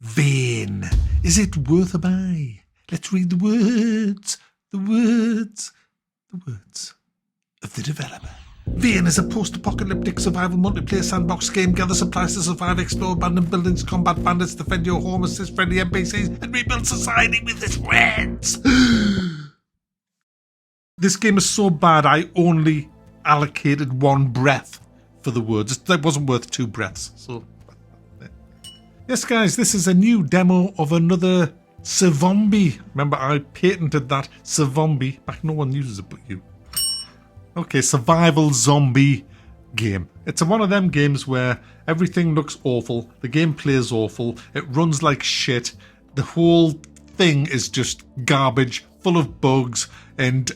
Vain. Is it worth a buy? Let's read the words of the developer. Vain is a post-apocalyptic survival multiplayer sandbox game. Gather supplies to survive, explore abandoned buildings, combat bandits, defend your home, assist friendly NPCs, and rebuild society with its friends. This game is so bad I only allocated one breath for the words. That wasn't worth 2 breaths. So, yes, guys, this is a new demo of another Survombie. Remember, I patented that Survombie. Back, no one uses it but you. Okay, survival zombie game. It's one of them games where everything looks awful, the gameplay is awful, it runs like shit, the whole thing is just garbage, full of bugs, and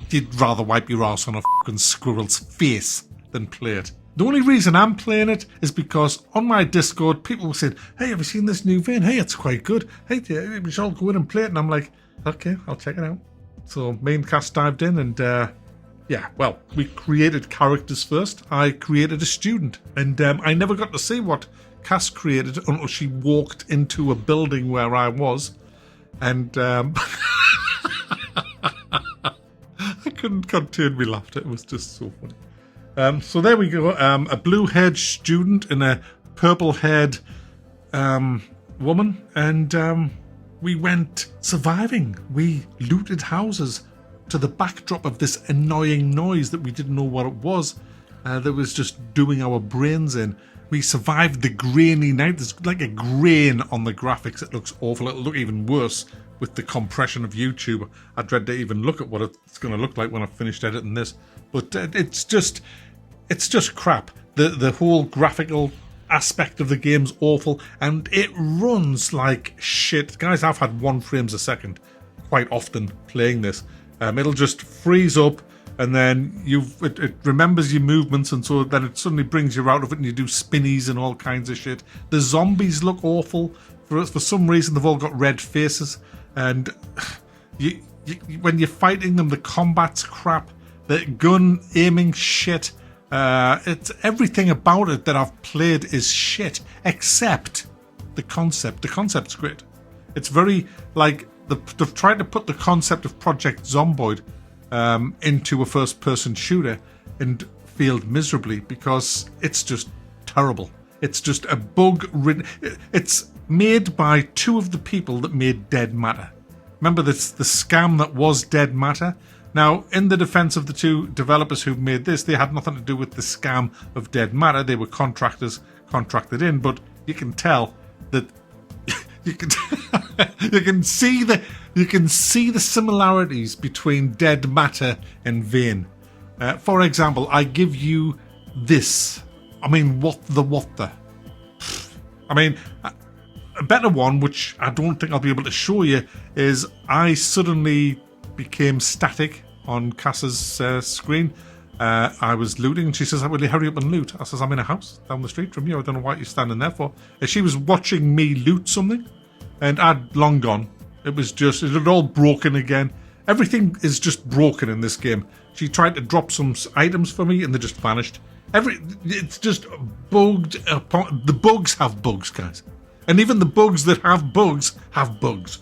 you'd rather wipe your ass on a fucking squirrel's face than play it. The only reason I'm playing it is because on my Discord, people were saying, hey, have you seen this new Vain? Hey, it's quite good. Hey, we should all go in and play it. And I'm like, okay, I'll check it out. So me and Cass dived in and, yeah, well, we created characters first. I created a student. And I never got to see what Cass created until she walked into a building where I was. And I couldn't contain me laughter. It was just so funny. So there we go, a blue-haired student and a purple-haired woman, and we went surviving. We looted houses to the backdrop of this annoying noise that we didn't know what it was, that was just doing our brains in. We survived the grainy night. There's like a grain on the graphics. It looks awful. It'll look even worse with the compression of YouTube. I dread to even look at what it's going to look like when I've finished editing this. But it's just crap. The whole graphical aspect of the game's awful, and it runs like shit. Guys, I've had 1 frame a second quite often playing this. It'll just freeze up, and then it remembers your movements, and so then it suddenly brings you out of it, and you do spinnies and all kinds of shit. The zombies look awful. For some reason, they've all got red faces, and when you're fighting them, the combat's crap. The gun aiming shit. It's everything about it that I've played is shit, except the concept. The concept's great. It's very like they've tried to put the concept of Project Zomboid into a first-person shooter and failed miserably because it's just terrible. It's just a bug-ridden. It's made by 2 of the people that made Dead Matter. Remember the scam that was Dead Matter? Now, in the defense of the 2 developers who made this, they had nothing to do with the scam of Dead Matter. They were contracted in, but you can tell that you can see the similarities between Dead Matter and Vain. For example, I give you this. I mean, what the? I mean, a better one, which I don't think I'll be able to show you, is I suddenly became static on Cass's screen. I was looting and she says, will you hurry up and loot? I says, I'm in a house down the street from you. I don't know what you're standing there for. And she was watching me loot something and I'd long gone. It had all broken again. Everything is just broken in this game. She tried to drop some items for me and they just vanished. It's just bugged. The bugs have bugs, guys. And even the bugs that have bugs have bugs.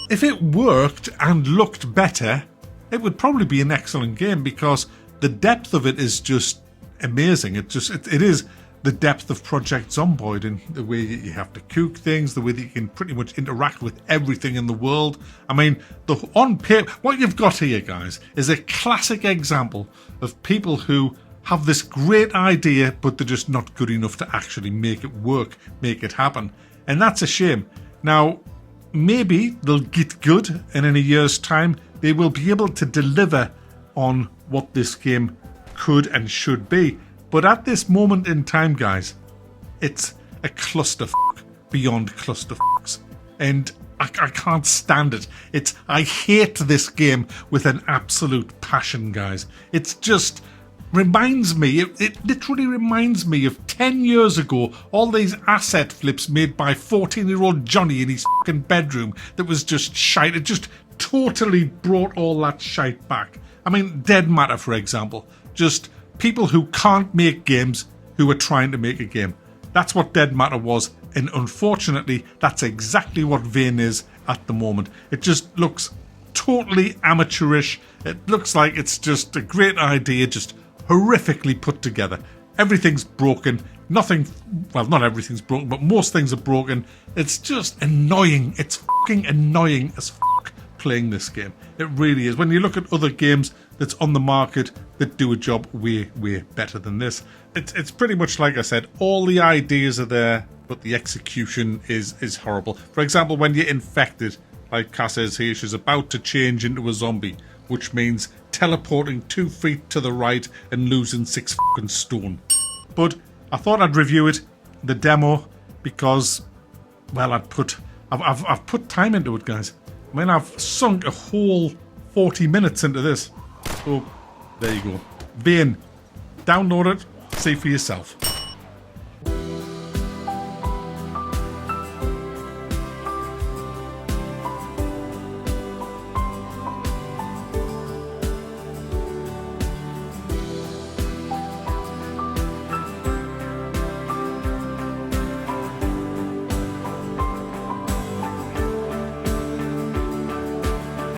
If it worked and looked better, it would probably be an excellent game because the depth of it is just amazing. It is the depth of Project Zomboid in the way that you have to cook things, the way that you can pretty much interact with everything in the world. I mean, on paper, what you've got here, guys, is a classic example of people who have this great idea, but they're just not good enough to actually make it work, make it happen. And that's a shame. Now, maybe they'll get good, and in a year's time, they will be able to deliver on what this game could and should be. But at this moment in time, guys, it's a clusterfuck beyond clusterfucks. And I can't stand it. I hate this game with an absolute passion, guys. It's just reminds me, it literally reminds me of 10 years ago, all these asset flips made by 14-year-old Johnny in his fucking bedroom that was just shite. It just totally brought all that shite back. I mean, Dead Matter, for example. Just people who can't make games who are trying to make a game. That's what Dead Matter was And unfortunately, that's exactly what Vane is at the moment. It just looks totally amateurish. It looks like it's just a great idea, just horrifically put together. Everything's broken. Nothing, well, not everything's broken, but most things are broken. It's just annoying. It's fucking annoying as fuck playing this game. It really is. When you look at other games that's on the market that do a job way, way better than this, it's pretty much like I said, all the ideas are there, but the execution is horrible. For example, when you're infected, like Cass says here, she's about to change into a zombie, which means teleporting 2 feet to the right and losing 6 fucking stone. But I thought I'd review it, the demo, because, well, I've put time into it, guys. I mean, I've sunk a whole 40 minutes into this. So, there you go. Vane, download it, see for yourself.